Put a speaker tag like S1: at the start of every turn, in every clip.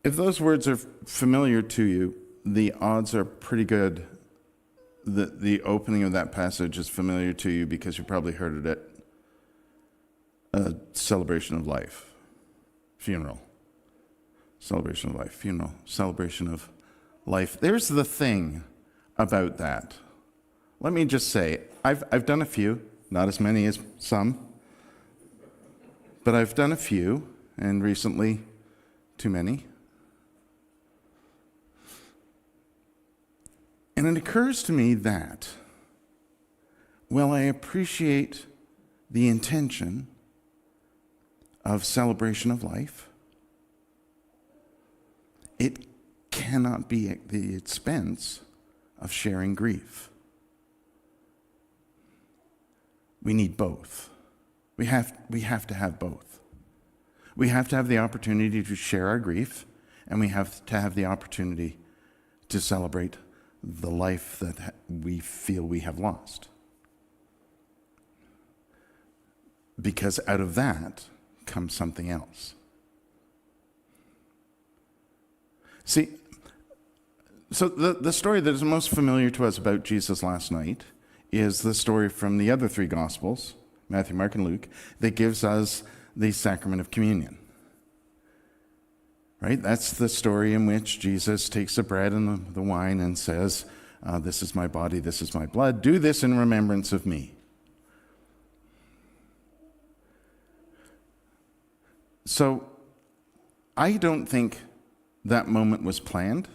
S1: If those words are familiar to you, the odds are pretty good that the opening of that passage is familiar to you because you probably heard it at a celebration of life, funeral. Celebration of life, funeral, celebration of life. There's the thing about that. Let me just say, I've done a few, not as many as some, but I've done a few, and recently, too many. And it occurs to me that, while I appreciate the intention of celebration of life, it cannot be at the expense of sharing grief. We need both. We have to have both. We have to have the opportunity to share our grief, and we have to have the opportunity to celebrate the life that we feel we have lost. Because out of that comes something else. See, so the story that is most familiar to us about Jesus last night is the story from the other three Gospels, Matthew, Mark, and Luke, that gives us the sacrament of communion. Right? That's the story in which Jesus takes the bread and the wine and says, this is my body, this is my blood. Do this in remembrance of me. So, I don't think that moment was planned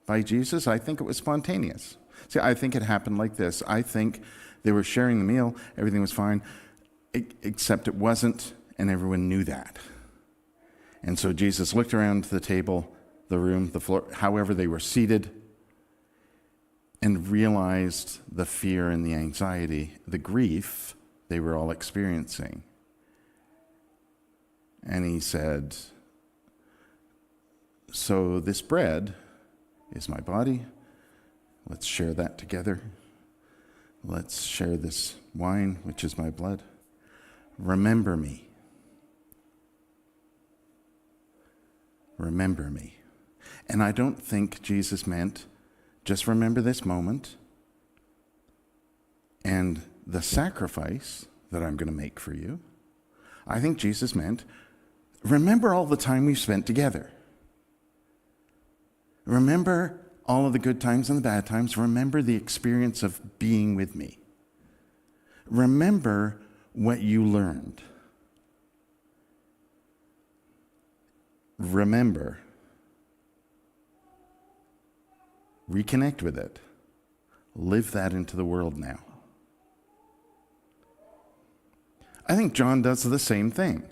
S1: by Jesus. I think it was spontaneous. See, I think it happened like this. I think they were sharing the meal, everything was fine, except it wasn't, and everyone knew that. And so Jesus looked around the table, the room, the floor, however they were seated, and realized the fear and the anxiety, the grief they were all experiencing. And he said, so this bread is my body. Let's share that together. Let's share this wine, which is my blood. Remember me. Remember me. And I don't think Jesus meant just remember this moment and the sacrifice that I'm going to make for you. I think Jesus meant remember all the time we've spent together. Remember all of the good times and the bad times. Remember the experience of being with me. Remember what you learned. Remember. Reconnect with it. Live that into the world now. I think John does the same thing.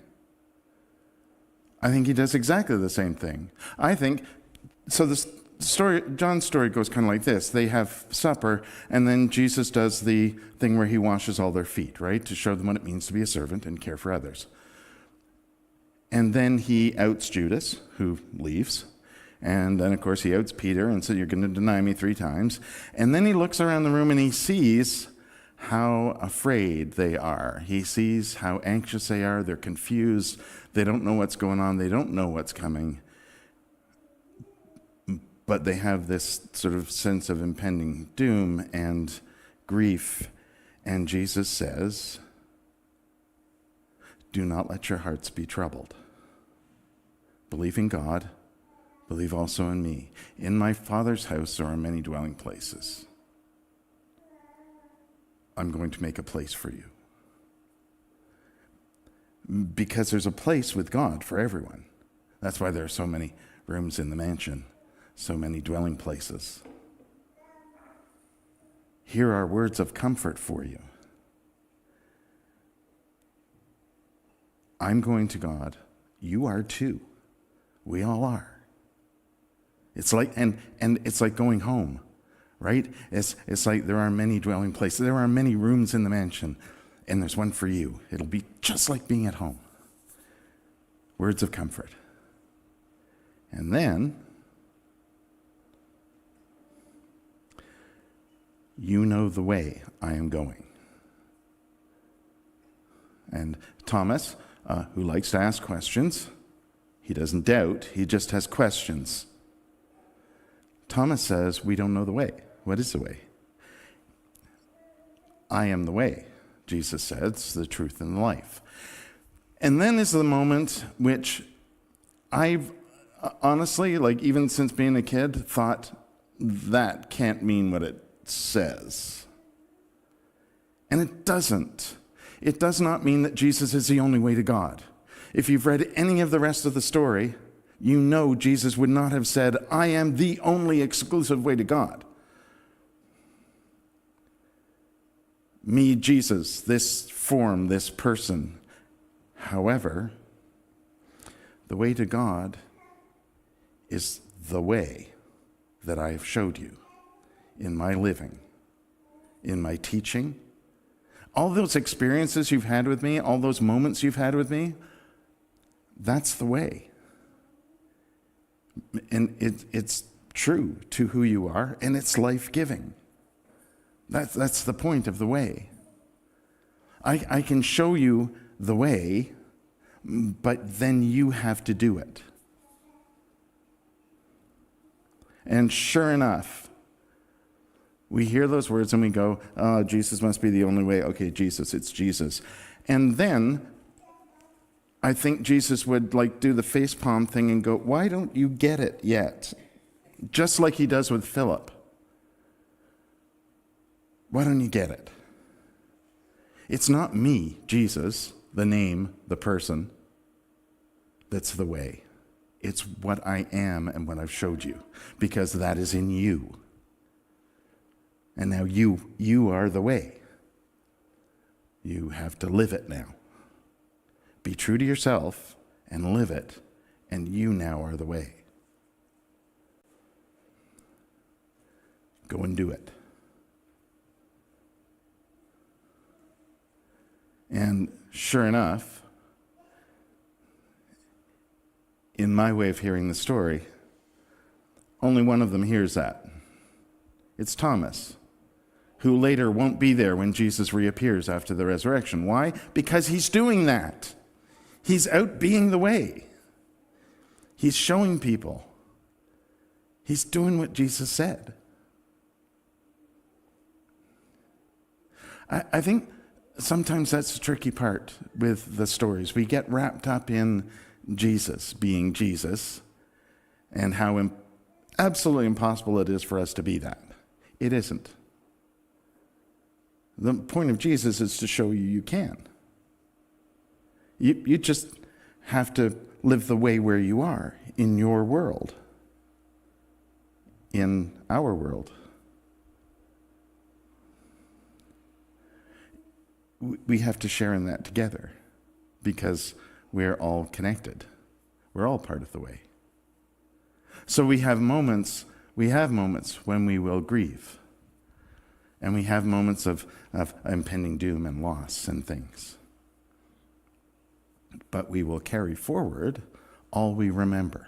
S1: I think he does exactly the same thing. I think, so this story, John's story goes kind of like this. They have supper, and then Jesus does the thing where he washes all their feet, right? To show them what it means to be a servant and care for others. And then he outs Judas, who leaves. And then, of course, he outs Peter and says, you're going to deny me 3 times. And then he looks around the room and he sees how afraid they are. He sees how anxious they are. They're confused. They don't know what's going on. They don't know what's coming. But they have this sort of sense of impending doom and grief. And Jesus says, do not let your hearts be troubled. Believe in God. Believe also in me. In my Father's house there are many dwelling places. I'm going to make a place for you. Because there's a place with God for everyone. That's why there are so many rooms in the mansion, so many dwelling places. Here are words of comfort for you. I'm going to God. You are too. We all are. It's like, and it's like going home, right? It's like there are many dwelling places. There are many rooms in the mansion, and there's one for you. It'll be just like being at home. Words of comfort. And then, you know the way I am going. And Thomas, who likes to ask questions, He doesn't doubt, he just has questions. Thomas says, we don't know the way. What is the way? I am the way, Jesus says, the truth and the life. And then is the moment which I've honestly, like even since being a kid, thought that can't mean what it says. And it doesn't. It does not mean that Jesus is the only way to God. If you've read any of the rest of the story, you know Jesus would not have said, I am the only exclusive way to God. Me, Jesus, this form, this person. However, the way to God is the way that I have showed you in my living, in my teaching. All those experiences you've had with me, all those moments you've had with me, that's the way. And it's true to who you are, and it's life-giving. That's the point of the way. I can show you the way, but then you have to do it. And sure enough, we hear those words and we go, oh, Jesus must be the only way. Okay, Jesus, it's Jesus. And then I think Jesus would do the facepalm thing and go, why don't you get it yet? Just like he does with Philip. Why don't you get it? It's not me, Jesus, the name, the person, that's the way. It's what I am and what I've showed you, because that is in you. And now you are the way. You have to live it now. Be true to yourself and live it, and you now are the way. Go and do it. And sure enough, in my way of hearing the story, only one of them hears that. It's Thomas, who later won't be there when Jesus reappears after the resurrection. Why? Because he's doing that. He's out being the way. He's showing people. He's doing what Jesus said. I think sometimes that's the tricky part with the stories. We get wrapped up in Jesus being Jesus and how absolutely impossible it is for us to be that. It isn't. The point of Jesus is to show you can. You just have to live the way where you are, in your world, in our world. We have to share in that together because we're all connected. We're all part of the way. So we have moments when we will grieve. And we have moments of impending doom and loss and things. But we will carry forward all we remember,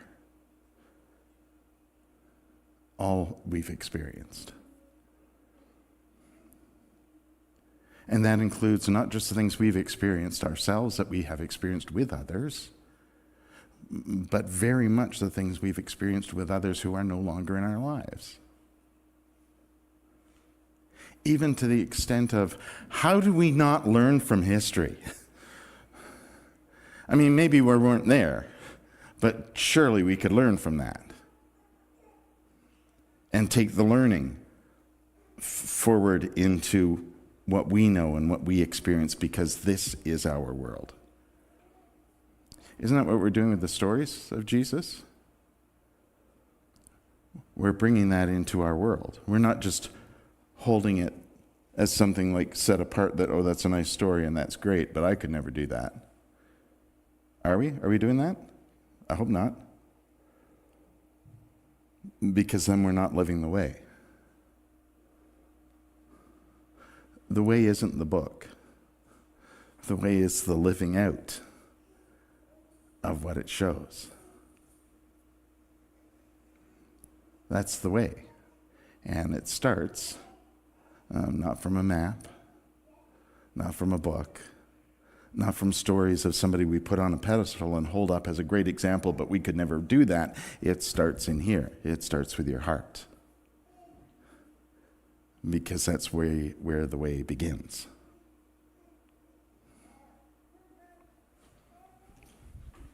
S1: all we've experienced. And that includes not just the things we've experienced ourselves that we have experienced with others, but very much the things we've experienced with others who are no longer in our lives. Even to the extent of, how do we not learn from history? I mean, maybe we weren't there, but surely we could learn from that and take the learning forward into what we know and what we experience, because this is our world. Isn't that what we're doing with the stories of Jesus? We're bringing that into our world. We're not just holding it as something like set apart that, oh, that's a nice story and that's great, but I could never do that. Are we? Are we doing that? I hope not. Because then we're not living the way. The way isn't the book. The way is the living out of what it shows. That's the way. And it starts not from a map, not from a book, not from stories of somebody we put on a pedestal and hold up as a great example, but we could never do that. It starts in here. It starts with your heart. Because that's where the way begins.